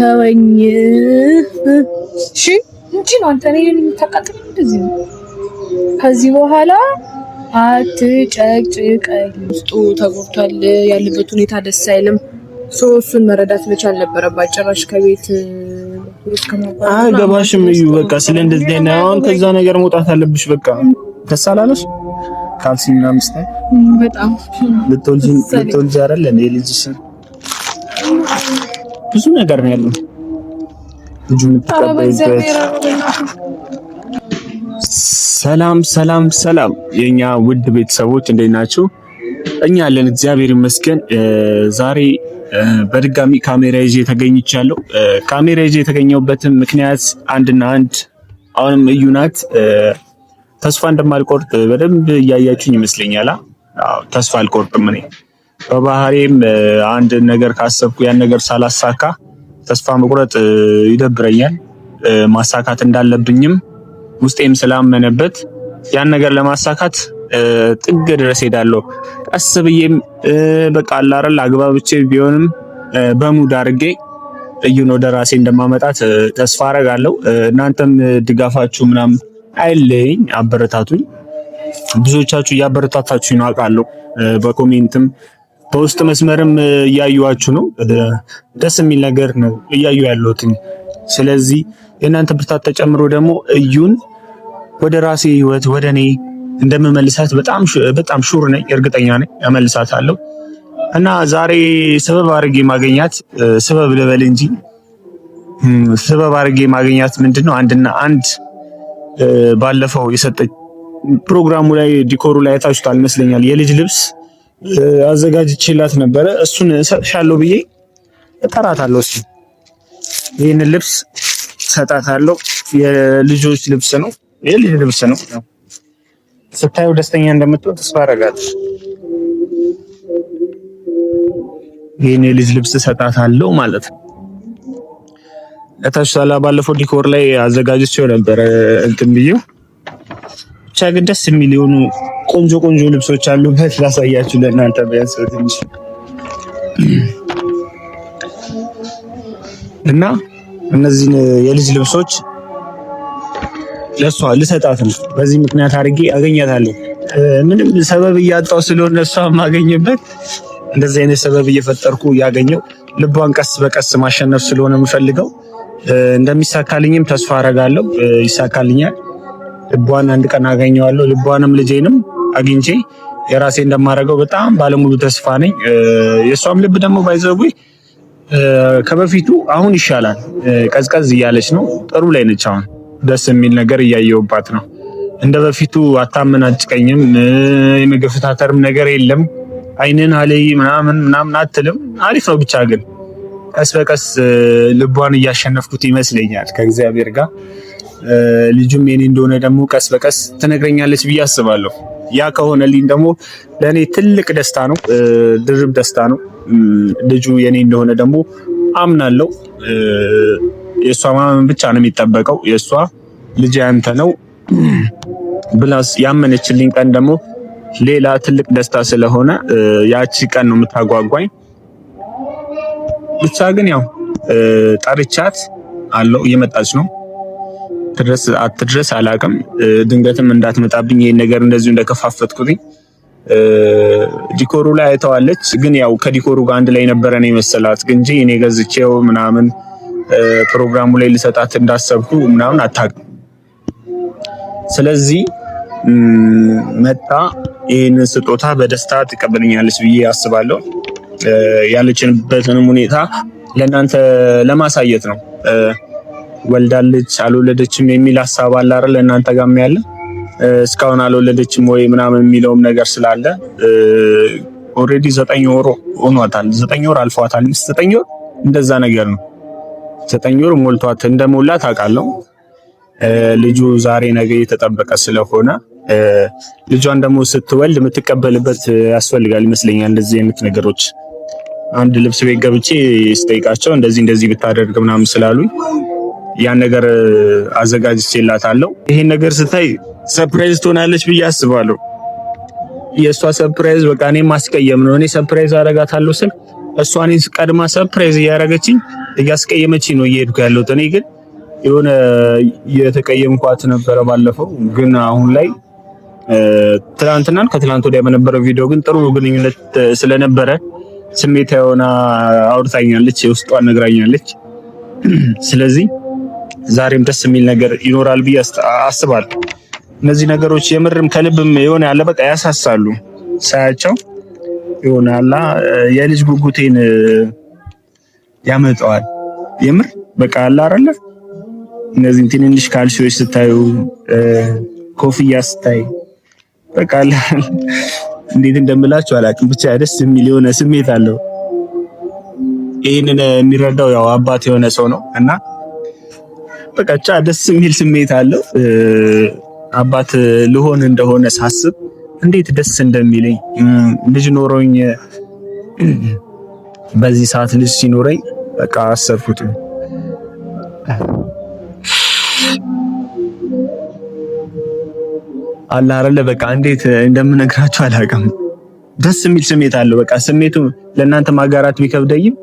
ተወኝ። እሺ እንጂ ነው አንተ ነኝ የምታቃጥል እንደዚህ ነው። ከዚህ በኋላ አትጨቅጭቀኝ። ውስጡ ተጎድቷል። ያለበት ሁኔታ ደስ አይልም። እሱን መረዳት መቻል ነበረባት። ጭራሽ ከቤት ገባሽም እዩ በቃ ስለ እንደዚህ አይነት አሁን ከዛ ነገር መውጣት አለብሽ። በቃ ተሳላለሽ ካልሲ ምናምን ስታይ በጣም ልትወልጂ አይደል እንዴ? ልጅሽ ብዙ ነገር ነው ያለው። ልጁ የምትቀበይበት። ሰላም የኛ ውድ ቤተሰቦች እንዴት ናችሁ? እኛ አለን እግዚአብሔር ይመስገን። ዛሬ በድጋሚ ካሜራ ይዤ ተገኝቻለሁ። ካሜራ ይዤ የተገኘሁበትን ምክንያት አንድና አንድ አሁንም እዩ ናት። ተስፋ እንደማልቆርጥ በደንብ እያያችሁኝ ይመስለኛል። አዎ ተስፋ አልቆርጥም። እኔ በባህሪም አንድ ነገር ካሰብኩ ያን ነገር ሳላሳካ ተስፋ መቁረጥ ይደብረኛል። ማሳካት እንዳለብኝም ውስጤም ስላመነበት ያን ነገር ለማሳካት ጥግ ድረስ ሄዳለሁ። ቀስ ብዬም በቃ አላረል አግባብቼ ቢሆንም በሙድ አድርጌ እዩን ወደ ራሴ እንደማመጣት ተስፋ አረጋለሁ። እናንተም ድጋፋችሁ ምናምን አይለኝ፣ አበረታቱኝ። ብዙዎቻችሁ እያበረታታችሁ ነው አውቃለሁ። በኮሜንትም በውስጥ መስመርም እያዩዋችሁ ነው። ደስ የሚል ነገር ነው እያዩ ያለሁት። ስለዚህ የእናንተ ብርታት ተጨምሮ ደግሞ እዩን ወደ ራሴ ህይወት ወደ እኔ እንደምመልሳት በጣም ሹር ነኝ፣ እርግጠኛ ነኝ። እመልሳታለሁ እና ዛሬ ሰበብ አድርጌ ማገኛት ሰበብ ልበል እንጂ ሰበብ አድርጌ ማገኛት ምንድነው አንድና አንድ ባለፈው የሰጠች ፕሮግራሙ ላይ ዲኮሩ ላይ አይታችሁታል ይመስለኛል። የልጅ ልብስ አዘጋጅቼላት ነበረ። እሱን እሰጥሻለሁ ብዬ እጠራታለሁ። እሱ ይሄን ልብስ ሰጣታለሁ። የልጆች ልብስ ነው፣ የልጅ ልብስ ነው። ስታዩ ደስተኛ እንደምትሆን ተስፋ አደርጋለሁ። ይሄን የልጅ ልብስ ሰጣታለሁ ማለት ነው። እታችኋላ ባለፈው ዲኮር ላይ አዘጋጅቼው ነበር እንትን ብዬው። ብቻ ግን ደስ የሚል የሆኑ ቆንጆ ልብሶች አሉበት። ላሳያችሁ ለእናንተ ቢያንስ ትንሽ እና እነዚህን የልጅ ልብሶች ለሷ ልሰጣት ነው። በዚህ ምክንያት አድርጌ አገኛታለሁ። ምንም ሰበብ እያጣው ስለሆነ እሷ ማገኝበት እንደዚህ አይነት ሰበብ እየፈጠርኩ ያገኘው ልቧን ቀስ በቀስ ማሸነፍ ስለሆነ የምፈልገው እንደሚሳካልኝም ተስፋ አረጋለሁ። ይሳካልኛል። ልቧን አንድ ቀን አገኘዋለሁ። ልቧንም ልጄንም አግኝቼ የራሴ እንደማደርገው በጣም ባለሙሉ ተስፋ ነኝ። የሷም ልብ ደግሞ ባይዘው ከበፊቱ አሁን ይሻላል። ቀዝቀዝ እያለች ነው። ጥሩ ላይ ነች። አሁን ደስ የሚል ነገር እያየሁባት ነው። እንደ በፊቱ አታመናጭቀኝም። የመገፍታተርም ነገር የለም። አይንን አለይ ምናምን አትልም። አሪፍ ነው። ብቻ ግን ቀስ በቀስ ልቧን እያሸነፍኩት ይመስለኛል ከእግዚአብሔር ጋር። ልጁም የኔ እንደሆነ ደግሞ ቀስ በቀስ ትነግረኛለች ብዬ አስባለሁ። ያ ከሆነልኝ ደግሞ ለእኔ ትልቅ ደስታ ነው፣ ድርብ ደስታ ነው። ልጁ የኔ እንደሆነ ደግሞ አምናለሁ። የእሷ ማመን ብቻ ነው የሚጠበቀው። የእሷ ልጅ ያንተ ነው ብላስ ያመነችልኝ ቀን ደግሞ ሌላ ትልቅ ደስታ ስለሆነ ያቺ ቀን ነው የምታጓጓኝ። ብቻ ግን ያው ጠርቻት አለው እየመጣች ነው። ትድረስ አትድረስ አላውቅም። ድንገትም እንዳትመጣብኝ ይሄን ነገር እንደዚሁ እንደከፋፈትኩኝ ዲኮሩ ላይ አይተዋለች። ግን ያው ከዲኮሩ ጋር አንድ ላይ ነበረ ነው መሰላት እንጂ እኔ ገዝቼው ምናምን ፕሮግራሙ ላይ ልሰጣት እንዳሰብኩ ምናምን አታውቅም። ስለዚህ መጣ ይሄንን ስጦታ በደስታ ትቀበለኛለች ብዬ አስባለሁ። ያለችንበትንም ሁኔታ ለእናንተ ለማሳየት ነው። ወልዳለች አልወለደችም የሚል ሀሳብ አለ አይደል? እናንተ ጋርም ያለ እስካሁን አልወለደችም ወይ ምናምን የሚለውም ነገር ስላለ ኦሬዲ 9 ወር ሆኗታል። 9 ወር አልፏታል። 9 ወር እንደዛ ነገር ነው። 9 ወር ሞልቷት እንደሞላ ታውቃለሁ። ልጁ ዛሬ ነገ የተጠበቀ ስለሆነ ልጇን ደግሞ ስትወልድ የምትቀበልበት ያስፈልጋል ይመስለኛል። እንደዚህ አይነት ነገሮች አንድ ልብስ ቤት ገብቼ ስጠይቃቸው እንደዚህ ብታደርግ ምናምን ስላሉኝ ያን ነገር አዘጋጅቼላታለሁ። ይሄን ነገር ስታይ ሰርፕራይዝ ትሆናለች ብዬ አስባለሁ። የእሷ ሰርፕራይዝ በቃ እኔ ማስቀየም ነው። እኔ ሰርፕራይዝ አደርጋታለሁ ስል እሷን ቀድማ ሰርፕራይዝ እያደረገችኝ እያስቀየመችኝ ነው እየሄድኩ ያለሁት። እኔ ግን የሆነ የተቀየምኳት ነበረ ባለፈው፣ ግን አሁን ላይ ትናንትናን ከትናንት ወዲያ በነበረው ቪዲዮ ግን ጥሩ ግንኙነት ስለነበረ ስሜት የሆነ አውርታኛለች፣ የውስጧን ነግራኛለች። ስለዚህ ዛሬም ደስ የሚል ነገር ይኖራል ብዬ አስባለሁ። እነዚህ ነገሮች የምርም ከልብም የሆነ ያለ በቃ ያሳሳሉ ሳያቸው የሆነ አላ የልጅ ጉጉቴን ያመጣዋል። የምር በቃ አላ አይደለ እነዚህ ትንንሽ ካልሲዎች ስታዩ ኮፍያ ስታይ በቃ አላ እንዴት እንደምላችሁ አላውቅም፣ ብቻ ደስ የሚል የሆነ ስሜት አለው። ይሄንን የሚረዳው ያው አባት የሆነ ሰው ነው እና በቃ ብቻ ደስ የሚል ስሜት አለው። አባት ልሆን እንደሆነ ሳስብ እንዴት ደስ እንደሚለኝ ልጅ ኖሮኝ በዚህ ሰዓት ልጅ ሲኖረኝ በቃ አሰብኩት። አላህ አይደለ በቃ እንዴት እንደምነግራችሁ አላውቅም። ደስ የሚል ስሜት አለው። በቃ ስሜቱ ለእናንተ ማጋራት ቢከብደኝም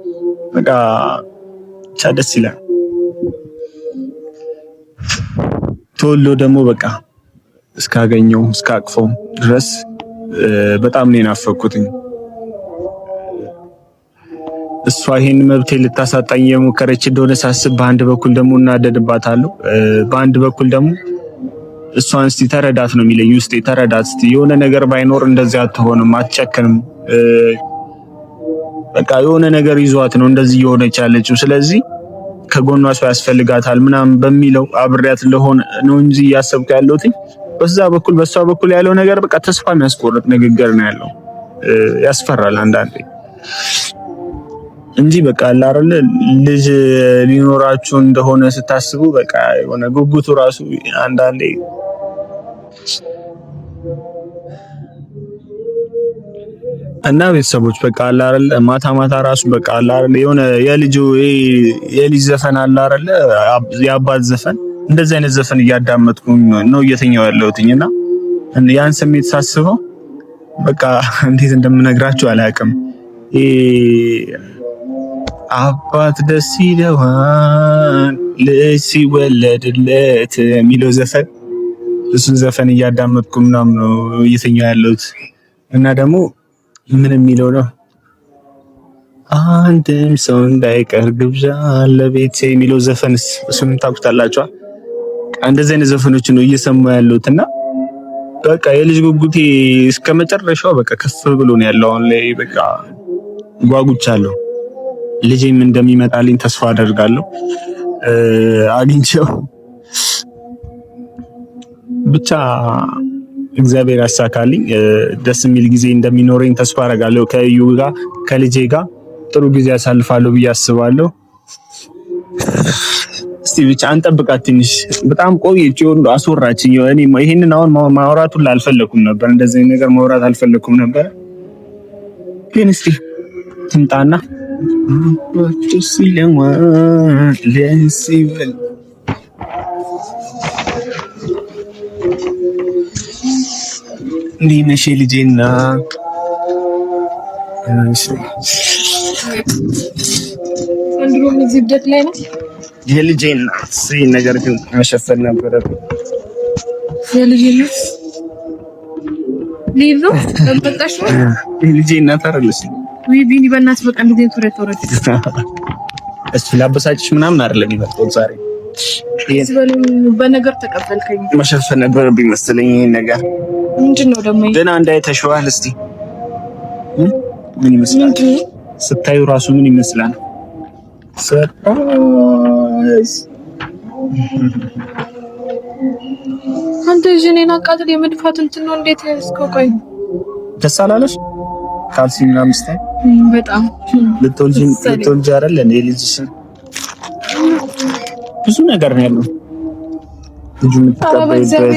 በቃ ብቻ ደስ ይላል። ተወልዶ ደግሞ በቃ እስካገኘው እስካቅፈው ድረስ በጣም ነው የናፈኩትኝ። እሷ ይሄን መብቴ ልታሳጣኝ የሞከረች እንደሆነ ሳስብ በአንድ በኩል ደግሞ እናደድባታለሁ፣ በአንድ በኩል ደግሞ እሷን እስቲ ተረዳት ነው የሚለኝ ውስጤ። ተረዳት እስቲ የሆነ ነገር ባይኖር እንደዚህ አትሆንም፣ አትጨክንም። በቃ የሆነ ነገር ይዟት ነው እንደዚህ የሆነች ያለችው። ስለዚህ ከጎኗ ሰው ያስፈልጋታል ምናምን በሚለው አብሬያት ለሆነ ነው እንጂ እያሰብኩ ያለሁት በዛ በኩል በሷ በኩል ያለው ነገር በቃ ተስፋ የሚያስቆርጥ ንግግር ነው ያለው። ያስፈራል አንዳንዴ እንጂ በቃ አላረለ ልጅ ሊኖራችሁ እንደሆነ ስታስቡ በቃ የሆነ ጉጉቱ ራሱ አንዳንዴ እና ቤተሰቦች በቃ አላረለ ማታ ማታ ራሱ በቃ አላረለ የሆነ የልጅ ዘፈን አላረለ የአባት ዘፈን እንደዚህ አይነት ዘፈን እያዳመጥኩኝ ነው እየተኛው ያለሁትኝና ያን ስሜት ሳስበው በቃ እንዴት እንደምነግራችሁ አላውቅም። አባት ደስ ይለዋል ልጅ ሲወለድለት የሚለው ዘፈን እሱን ዘፈን እያዳመጥኩ ምናምን ነው እየተኛው ያለሁት እና ደግሞ ምን የሚለው ነው አንድም ሰው እንዳይቀር ግብዣ ለቤቴ የሚለው ዘፈንስ እሱን ታውቁታላችሁ። እንደዚህ አይነት ዘፈኖች ነው እየሰማሁ ያለሁትና በቃ የልጅ ጉጉቴ እስከመጨረሻው በቃ ከፍ ብሎ ነው ያለው። አሁን ላይ በቃ ጓጉቻለሁ። ልጄም እንደሚመጣልኝ ተስፋ አደርጋለሁ። አግኝቼው ብቻ እግዚአብሔር ያሳካልኝ። ደስ የሚል ጊዜ እንደሚኖረኝ ተስፋ አደርጋለሁ። ከዩ ጋር ከልጄ ጋር ጥሩ ጊዜ አሳልፋለሁ ብዬ አስባለሁ። እስቲ ብቻ አንጠብቃት ትንሽ። በጣም ቆየች ሁሉ አስወራችኝ። እኔ ይሄንን አሁን ማውራቱን አልፈለኩም ነበር፣ እንደዚህ ነገር ማውራት አልፈለኩም ነበር። ግን እስቲ ትምጣና እንዴት ነሽ ልጄና? አንድሮ እዚህ ደት ላይ ነው የልጄና ይሄን ነገር ግን መሸፈን ነበረ። የልጄና ሊቭ ተንጠጣሽ ነው የልጄና ታረለሽ ወይ ቢኒ በእናትህ በቃ እንደዚህ ተወረተ እሱ ላበሳጭሽ ምናምን አይደለም ይመጣው ዛሬ በነገር ተቀበልከኝ። መሸፈን ነበረብኝ መሰለኝ። ይሄን ነገር ምንድነው ደግሞ ገና እንዳይተሽዋል። እስቲ ምን ይመስላል ስታዩ ራሱ ምን ይመስላል? ሰርፕራይዝ አንተ ጀኔና ቃጥል የመድፋት እንትን ነው። እንዴት እስከቆይ ደስ አላለሽ? ካልሲ ምናምን ስታይ በጣም ልትወልጂ አይደል እንዴ? ልጅሽ ብዙ ነገር ነው ያለው። ልጁ የምትቀበይበት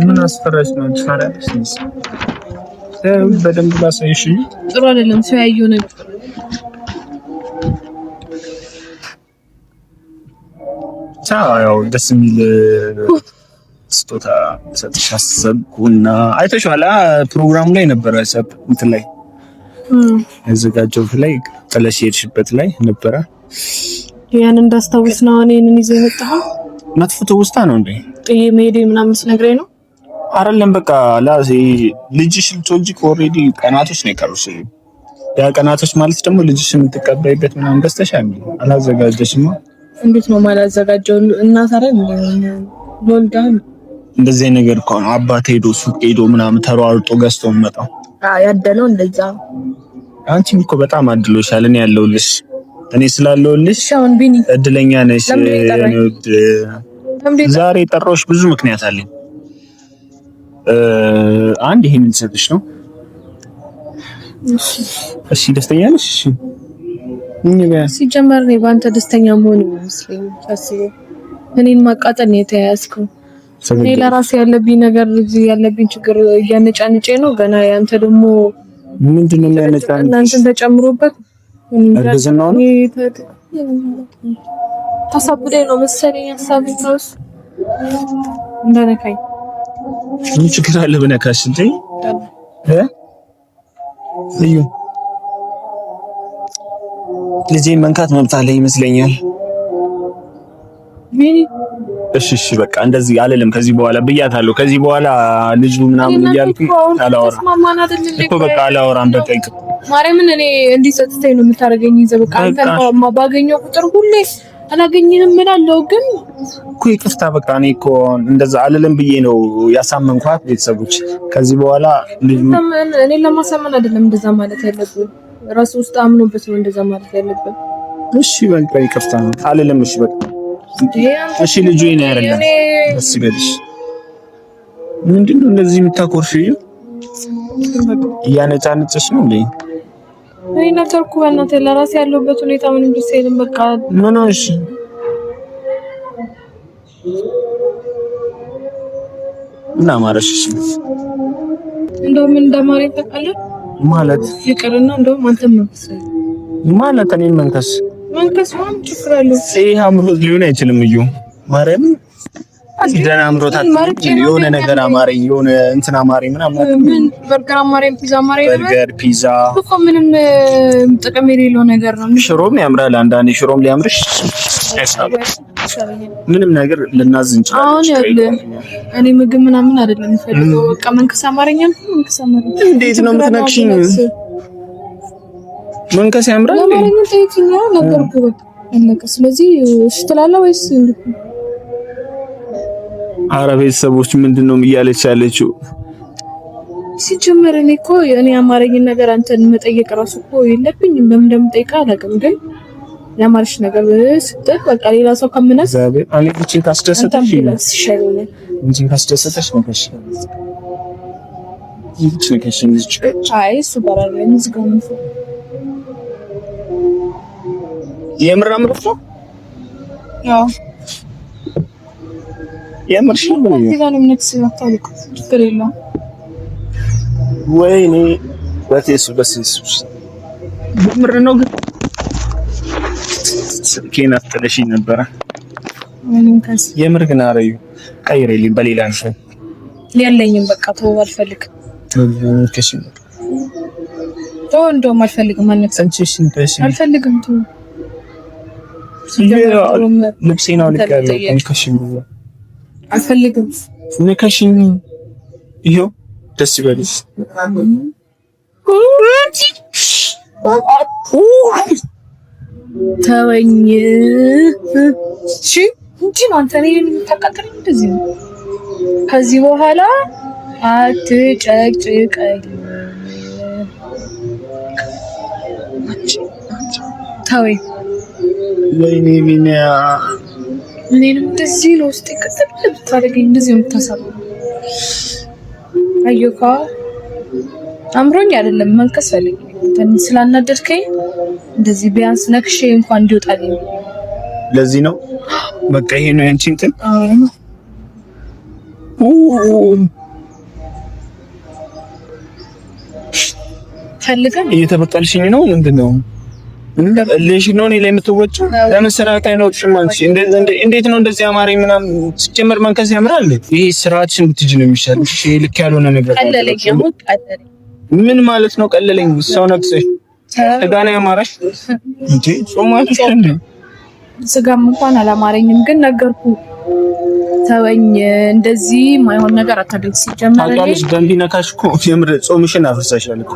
ምን አስፈራሽ ነው? ታዲያስ በደንብ ላሳይሽ። ጥሩ አይደለም ሰው ያየው ነገር ያው ደስ የሚል ስጦታ ሰጥሽ አሰብኩና አይተሽዋል። ፕሮግራሙ ላይ ነበረ ሰብ እንትን ላይ ያዘጋጀሁት ላይ ጥለሽ ሄድሽበት ላይ ነበረ። ያን እንዳስታውስ ነው እኔን ይዘህ የመጣኸው። መጥፎ ትውስታ ነው እንዴ? ጥዬ መሄዴ ምናምን ስነግረኝ ነው አይደለም? በቃ ልጅሽ ልትወልጂ ኦልሬዲ ቀናቶች ነው የቀሩሽ። ያ ቀናቶች ማለት ደግሞ ልጅሽን የምትቀበይበት ምናምን ገዝተሻል። አላዘጋጀሽም? እንዴት ነው ማላዘጋጀው? እናት አይደል ወልዳል። እንደዚህ ነገር እኮ ነው አባት ሄዶ ሱቅ ሄዶ ምናምን ተሯርጦ ገዝቶ መጣው። ያደለው እንደዛ። አንቺም እኮ በጣም አድሎሻል። እኔ ያለሁልሽ፣ እኔ ስላለሁልሽ እድለኛ ነሽ። ዛሬ ጠራሁሽ ብዙ ምክንያት አለኝ። አንድ ይሄን ልሰጥሽ ነው። እሺ ደስተኛ ነሽ? እሺ ሲጀመር ነው ባንተ ደስተኛ መሆን ይመስለኝ ታስበው። እኔን ማቃጠል ነው የተያያዝከው። እኔ ለራሴ ያለብኝ ነገር እዚህ ያለብኝ ችግር እያነጫንጬ ነው። ገና ያንተ ደግሞ ምንድነው የሚያነጫንጭ? እናንተን ተጨምሮበት እርግዝናው ነው ታሳብደኝ ነው መሰለኝ። ሀሳብሽ ነው እንደነካኝ። ምን ችግር አለ ብነካሽ እንዴ? እዩ ልጄን መንካት መብት አለ ይመስለኛል። እሺ በቃ እንደዚህ አልልም ከዚህ በኋላ ብያታለሁ። ከዚህ በኋላ ልጁ ምናምን እያልኩኝ አላወራም እኮ በቃ አላወራም። በቃ ማርያምን እኔ እንዲሰጥተኝ ነው የምታደርገኝ። በቃ አንተን ባገኘው ቁጥር ሁሌ አላገኘንም እላለሁ። ግን እኮ ይቅርታ በቃ እኔ እኮ እንደዛ አልልም ብዬ ነው ያሳመንኳት ቤተሰቦች። ከዚህ በኋላ ልጁ እኔ ለማሳመን አይደለም እንደዛ ማለት ያለብን፣ ራሱ ውስጥ አምኖበት ነው እንደዛ ማለት ያለብን። እሺ በቃ ይቅርታ አልልም። እሺ በቃ እሺ ልጁ ይሄን አይደለም። ደስ ይበልሽ። ምንድነው እንደዚህ የምታኮርፊው? እያነጫነጨሽ ነው እንዴ? እኔ ነገርኩ በእናትህ ለራሴ ያለሁበት ሁኔታ ምንም ደስ አይልም። በቃ ምን ሆነሽ? እና ማረሽ እንደው ምን እንደማረኝ ታውቃለህ? ማለት ይቅርና እንደው አንተም መንከስ ማለት እኔን መንከስ ምን ችግር አለው? ይሄ አምሮት ሊሆን አይችልም። እዩ ማርያም ደህና አምሮታት የሆነ ነገር አማረኝ፣ የሆነ እንትን አማረኝ ምናምን። ምን በርገር አማረኝ፣ ፒዛ አማረኝ። በርገር ፒዛ እኮ ምንም ጥቅም የሌለው ነገር ነው። ሽሮም ያምራል። አንዳንዴ ሽሮም ሊያምርሽ ምንም ነገር ልናዝ እንችላለን። አሁን ያለ እኔ ምግብ ምናምን አይደለም የምፈልገው። በቃ መንከስ አማረኝ። መንከስ አማረኝ። እንዴት ነው የምትነክሽኝ? መንከስ ያምራል። ለማረኝ ተይኝና ነገርኩ በቃ አለቀ። ስለዚህ እሺ ትላለህ ወይስ እንዴት? አረ ቤተሰቦች ምንድነው እያለች ያለችው? ሲጀመር እኔ እኮ የኔ አማረኝን ነገር አንተን መጠየቅ ራሱ እኮ የለብኝም። በምን እንደምጠይቅህ አላውቅም፣ ግን ያማርሽ ነገር ስትል በቃ ሌላ ሰው ከምነስ እኔ ብቻዬን ካስደሰተሽ ይሻለኛል። እንጂን ካስደሰተሽ ነው ከሽ ይቺ ከሽንጅ አይ እሱ ጋር አይደለም እዚህ ጋር ነው የምር አምሮት ነው። ያው የምር ሽን ነው ይዛንም ነክስ ያታልኩ ችግር የለም። ወይኔ በቴሱ የምር ነው። ግን ስልኬን አፍጥለሽኝ ነበረ። ምንም ከስ የምር ግን አረዩ ቀይሬልኝ በሌላ ነው ያለኝም በቃ ተው አልፈልግም። ከሽ ተው እንደውም አልፈልግም። አንቺሽን ከሽ አልፈልግም። ተው ልብሴን አውልቄያለሁ። ከሽኝ አልፈልግም። ከሽኝ ይሄው ደስ ይበልሽ። ተወኝ። እሺ እንጂ ነው አንተ ነኝ ተቀጥረኝ። እንደዚህ ነው። ከዚህ በኋላ አትጨቅጭቀኝ። ተወኝ። ወይኔ ቢኒያ እኔንም እንደዚህ ነው ውስጥ ይከተል ብታደርገኝ እንደዚህ የምታሳየው አየካ አምሮኝ አይደለም መንከስ ፈልግ ስላናደድከኝ እንደዚህ ቢያንስ ነክሼ እንኳን እንዲወጣልኝ ለዚህ ነው በቃ ይሄ ነው ያንቺ እንትን ፈልገን እየተበቀልሽኝ ነው ምንድነው ለሽ ነው እኔ ላይ የምትወጪው ለምን ስርዓት አይኖርሽም አንቺ እንዴት ነው እንደዚህ አማረኝ ምናምን ሲጀመር መንከስ ያምራል ይሄ ስርዓትሽን ብትጂ ነው የሚሻልሽ ይሄ ልክ ያልሆነ ነገር ምን ማለት ነው? ቀለለኝ ሰው ነክሰሽ ስጋና ያማረሽ እንዴ? ጾማሽ እንዴ? ስጋም እንኳን አላማረኝም፣ ግን ነገርኩ ተወኝ። እንደዚህ ማይሆን ነገር አታድርግ። ሲጀመር ታውቂያለሽ፣ ደንቢ ነካሽ እኮ የምር ጾምሽን አፍርሰሻል እኮ።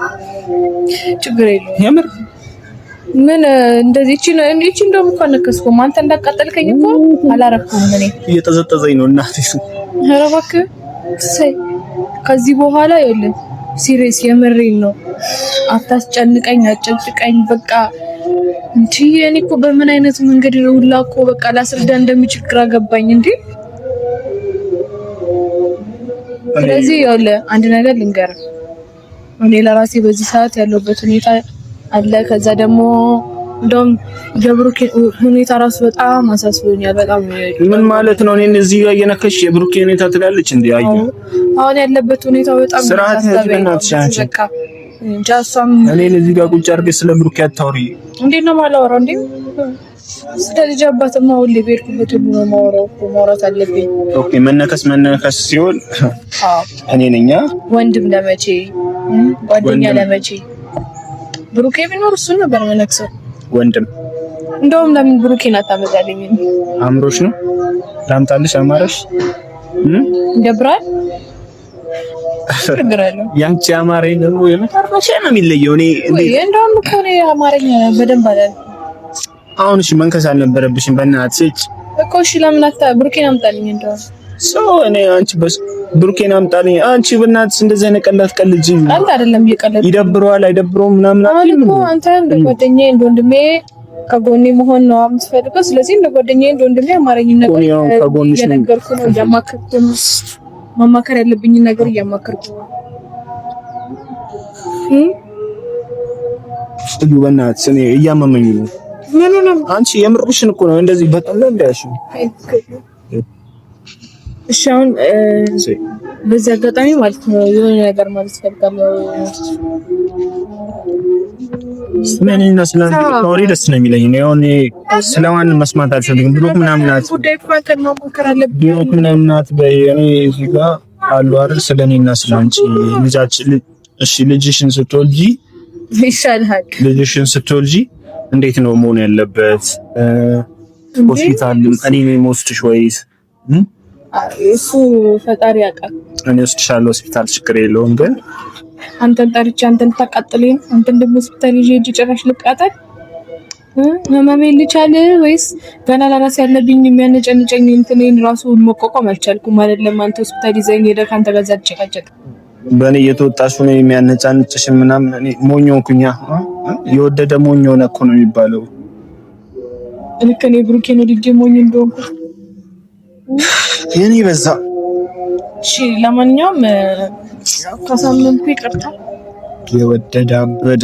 ችግር የለውም የምር ምን እንደዚህ እቺ እንደውም እንኳን ነከስኩ። አንተ እንዳቃጠልከኝ እኮ አላረኩም። እኔ እየተዘጠዘኝ ነው እናቴ። ኧረ እባክህ ከዚህ በኋላ ይኸውልህ ሲሪየስ የምሬን ነው። አታስጨንቀኝ፣ አጨጭቀኝ በቃ እንጂ እኔ እኮ በምን አይነት መንገድ ነው ሁላ እኮ በቃ ላስረዳ እንደምችል ግራ ገባኝ እንዴ። ስለዚህ ይኸውልህ አንድ ነገር ልንገርህ፣ እኔ ለራሴ በዚህ ሰዓት ያለሁበት ሁኔታ አለ። ከዛ ደግሞ እንደውም የብሩኬ ሁኔታ ራሱ በጣም አሳስቦኛል። በጣም ምን ማለት ነው? እኔን እዚህ ጋር እየነከሽ የብሩኬ ሁኔታ ትላለች እንዴ? አሁን ያለበት ሁኔታ በጣም ስርዓት ያዝበናት በቃ ጃሷም እኔን እዚህ ጋር ቁጭ አድርገሽ ስለ ብሩኬ አታውሪ። እንዴት ነው የማላወራው? እንዴ ስለ ልጅ አባትማ ሁሌ በሄድኩበት ሁሉ ነው የማወራው እኮ ማውራት አለብኝ። ኦኬ መነከስ ሲሆን እኔ ነኝ ወንድም ለመቼ ጓደኛ ለመቼ? ብሩኬ ቢኖር እሱ ነበር መነክሰው ወንድም። እንደውም ለምን ብሩኬን አታመጣልኝ? አምሮሽ ነው ታምጣልሽ? አማረሽ እንደብራል ትግራለህ። ያንቺ አማረኝ ነው የመታረሻ ነው የሚለየው። እኔ እንደውም እኮ ነው አማረኝ በደንብ አላል። አሁን እሺ መንከስ አልነበረብሽም በእናትሽ እኮ። እሺ ለምን ብሩኬን አምጣልኝ? እንደውም እኔ አንቺ ብሩኬን አምጣልኝ አንቺ በእናትሽ እንደዚህ አይነት ቀላት ቀልጂ። አንተ አይደለም እየቀለድክ ይደብረዋል አይደብረውም ምናምን አልኩ። አንተ እንደ ጓደኛዬ እንደ ወንድሜ ከጎኔ መሆን ነው የምትፈልገው። ስለዚህ እንደ ጓደኛዬ እንደ ወንድሜ አማረኝ ነገር እየነገርኩ ነው፣ እያማከርኩ ነው። ማማከር ያለብኝን ነገር እያማከርኩ ነው። እዩ በእናትሽ እኔ እያመመኝ ነው። ምን ነው አንቺ የምርሽን እኮ ነው እንደዚህ በጣም እንዳያሽ። እሺ አሁን በዚህ አጋጣሚ ማለት ነው የሆነ ነገር ማለት ፈልጋለሁ። ስለኔና ስለኔ ደስ ነው የሚለኝ ነው። እኔ ስለማን መስማት አልፈልግም። ብሩክ ምናምን ናት ጉዳይ እኮ አንተን ማማከር አለብኝ። ብሩክ ምናምን ናት በእኔ እዚህ ጋር አሉ አይደል? ስለኔና ስለአንቺ ልጃችን እሺ ልጅሽን ስትወልጂ ይሻልሃል። ልጅሽን ስትወልጂ እንዴት ነው መሆን ያለበት? ሆስፒታል እኔ ነኝ የምወስድሽ ወይስ እሱ ፈጣሪ ያውቃል። እኔ ወስድሻለሁ ሆስፒታል፣ ችግር የለውም። ግን አንተን ጠርቼ አንተን ታቃጥለኝ፣ አንተን ደግሞ ሆስፒታል ይዤ እጅ ጭራሽ ልቃጠል? መማሜን ልቻል ወይስ ገና ለራሴ ያለብኝ የሚያነጨንጨኝ እንትኔን ራሱ መቋቋም አልቻልኩም። አይደለም አንተ ሆስፒታል ይዘኝ ሄደህ ካንተ ጋር ዛጭቀጨቅ በእኔ እየተወጣሽ ነው የሚያነጫንጭሽ ምናምን። እኔ ሞኞኩኛ የወደደ ሞኞ ነው እኮ ነው የሚባለው። ልክ እኔ ብሩኬን ወድጄ ሞኝ እንደሆንኩ የኔ በዛ። እሺ ለማንኛውም ካሳመንኩ ይቅርታ። የወደደ አበደ።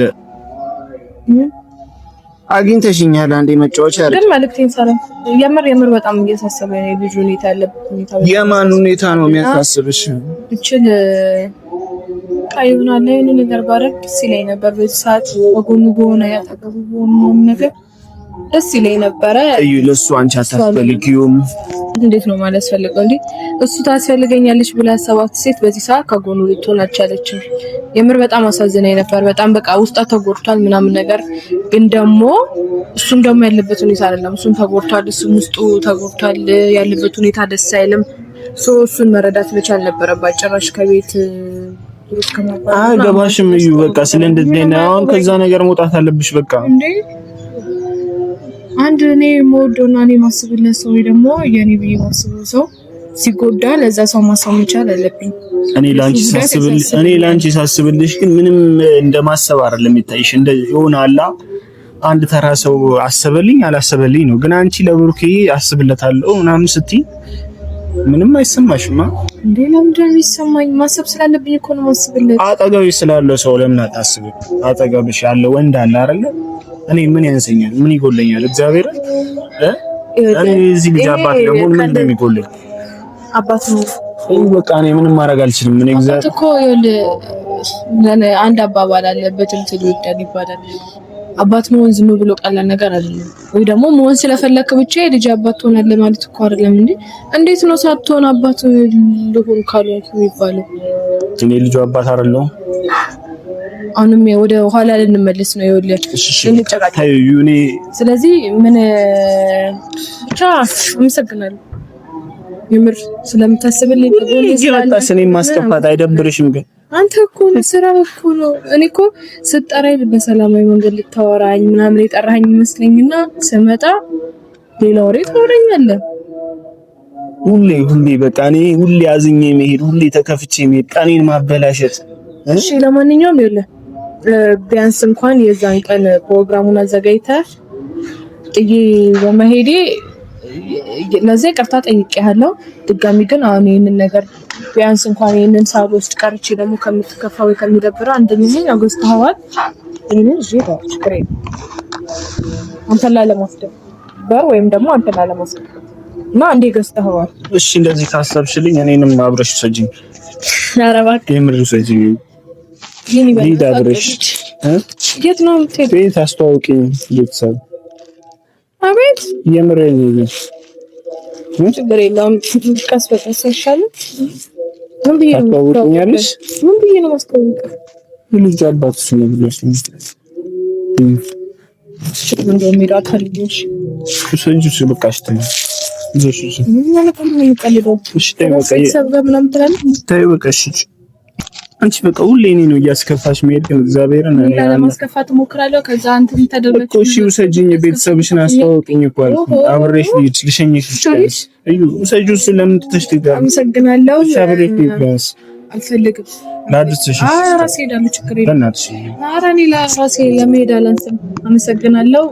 አግኝተሽኛል አንዴ መጫወቻ አይደል? ግን መልእክቴን ሰላም የምር በጣም እያሳሰበኝ ነው ልጁ ሁኔታ ያለበት ሁኔታ። የማን ሁኔታ ነው የሚያሳስብሽ? እችል ካዩና ላይ ነገር ባረክ ደስ ይለኝ ነበር። በዚህ ሰዓት ወጎኑ በሆነ ያጠገቡ በሆነ ነገር ደስ ይለኝ ነበረ። እዩ ለሱ አንቺ አታስፈልጊውም። እንዴት ነው ማለት ፈልገው እንዴ? እሱ ታስፈልገኛለች ብላ ያሰባት ሴት በዚህ ሰዓት ከጎኑ ልትሆን አልቻለችም። የምር በጣም አሳዝነኝ ነበር። በጣም በቃ ውስጣ ተጎድቷል ምናምን ነገር። ግን ደግሞ እሱም ደግሞ ያለበት ሁኔታ አይደለም። እሱም ተጎድቷል፣ እሱም ውስጡ ተጎድቷል። ያለበት ሁኔታ ደስ አይልም። እሱን መረዳት መቻል ነበረባት። ጭራሽ ከቤት ገባሽም እዩ በቃ ስለ እንደዚህ ነው። አሁን ከዛ ነገር መውጣት አለብሽ በቃ እንዴ። አንድ እኔ የምወደውና እኔ ማስብለት ሰው ደግሞ የኔ ብዬ ማስበው ሰው ሲጎዳ ለዛ ሰው ማሰብ መቻል አለብኝ። እኔ ላንቺ ሳስብልሽ ግን ምንም እንደማሰብ አይደለም የሚታይሽ። እንደዚህ ሆነ አላ አንድ ተራ ሰው አሰበልኝ አላሰበልኝ ነው። ግን አንቺ ለብሩኬ አስብለታለሁ ምናምን ስትይ ምንም አይሰማሽማ እንዴ? ለምንድን ነው የሚሰማኝ? ማሰብ ስላለብኝ እኮ ነው ማስብለት። አጠገብሽ ስላለው ሰው ለምን አታስቢ? አጠገብሽ ያለ ወንድ አለ አይደል? እኔ ምን ያንሰኛል? ምን ይጎለኛል? እግዚአብሔር እኔ እዚህ ልጅ አባት ደግሞ ምን እንደሚጎለኝ አባት ነው በቃ እኔ ምንም ማድረግ አልችልም። ምን እግዚአብሔር እኮ አንድ አባባል አለ በትምትል ይወዳል ይባላል። አባት መሆን ዝም ብሎ ቀላል ነገር አይደለም። ወይ ደግሞ መሆን ስለፈለክ ብቻ የልጅ አባት ትሆናለህ ማለት እኮ አይደለም እንዴ? እንዴት ነው ሳትሆን አባት ልሆን ካልሆንክ የሚባለው? እኔ ልጅ አባት አይደለሁም አሁንም ወደ ኋላ ልንመለስ ነው ይኸውልህ እንጨቃጨቅ። ስለዚህ ምን ብቻ አመሰግናለሁ የምር ስለምታስብልኝ ይወጣስ እኔን ማስከፋት አይደብርሽም? ግን አንተ እኮ ስራ እኮ ነው። እኔ እኮ ስጠራኝ በሰላማዊ መንገድ ልታወራኝ ምናምን የጠራኸኝ ይመስለኝና ስመጣ ሌላ ወሬ ታወራኛለህ። ሁሌ በቃ እኔ ሁሌ አዝኜ መሄድ፣ ሁሌ ተከፍቼ መሄድ፣ ቀኔን ማበላሸት። እሺ ለማንኛውም ይኸውልህ ቢያንስ እንኳን የዛን ቀን ፕሮግራሙን አዘጋጅተህ ጥዬ በመሄዴ ለዚህ ይቅርታ ጠይቄሃለሁ። ድጋሚ ግን አሁን ይሄንን ነገር ቢያንስ እንኳን ይሄንን ሳልወስድ ቀርቼ ደግሞ ከምትከፋ ወይ ከሚደብር አንደኛው ያገዝተዋል እኔ እዚህ ጋር ችግር የለም አንተን ላለማስደበር ወይም ደግሞ አንተን ላለማስደበር እና እንዴ ገዝተዋል። እሺ እንደዚህ ካሰብሽልኝ እኔንም አብረሽ ሰጂኝ። ኧረ እባክህ የምር ሰጂኝ ይሄን አብረሽ የት ነው የምትሄድ? ቤት አስተዋውቂኝ ቤተሰብ። አቤት የምሬን ነው። ችግር የለውም ቀስ በቀስ ይሻላል። ምን ብዬሽ ነው ታውቂኛለሽ? ምን ብዬሽ ነው ማስተዋወቅ? ልጅ አባትሽ ነው ብለሽ ነው እንደሚራ ታሪክሽ ሰጂሽ በቃሽ ተይ እሺ ምን ማለት ነው የሚቀልደው? እሺ ተይ በቃ ሰብጋ ምናምን ትላለህ። ተይ በቃ እሺ አንቺ በቃ ሁሌ እኔ ነው እያስከፋሽ መሄድ ግን እግዚአብሔርን እኔ ለማስከፋት እሞክራለሁ። ከዛ አንተም ተደረገ እኮ እሺ ውሰጂኝ፣ ቤተሰብሽን አስተዋውቂኝ እኮ አልኩ። አብሬሽ ልሸኝሽ ይችላል። እዩ ውሰጂው ስለምን ትተሽትጋር። አመሰግናለሁ። አብሬሽ ልብስ አልፈልግም ላድስሽ። ራሴ ሄዳለሁ፣ ችግር የለም። በእናትሽ ኧረ እኔ ለራሴ ለመሄድ አላንስም። አመሰግናለሁ።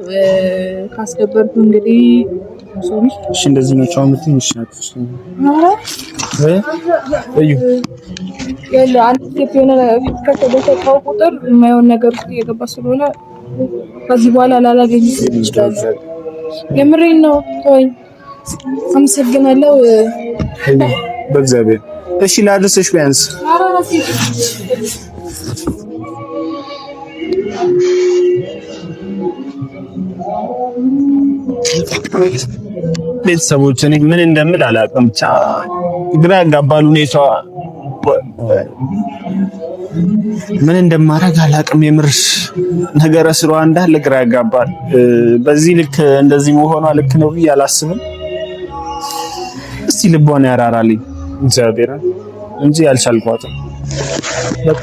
ካስገበርኩ እንግዲህ ሶሪ። እሺ እንደዚህ ነው ቻው ምትኝ ይሻልሽ። እዩ ያለ አንተ የሆነ ከተደረቀው ቁጥር የማይሆን ነገር ውስጥ እየገባ ስለሆነ ከዚህ በኋላ ላላገኝ ይችላል። የምሬን ነው። ተወኝ። አመሰግናለሁ። በእግዚአብሔር እሺ ላድርስሽ ቢያንስ ቤተሰቦች እኔ ምን እንደምል አላውቅም። ብቻ ግራ ያጋባል ሁኔታዋ። ምን እንደማደርግ አላውቅም። የምርሽ ነገረ ስራዋ እንዳለ ግራ ያጋባል። በዚህ ልክ እንደዚህ መሆኗ ልክ ነው ብዬ አላስብም። እስቲ ልቧን ያራራልኝ እግዚአብሔር እንጂ አልቻልኳትም በቃ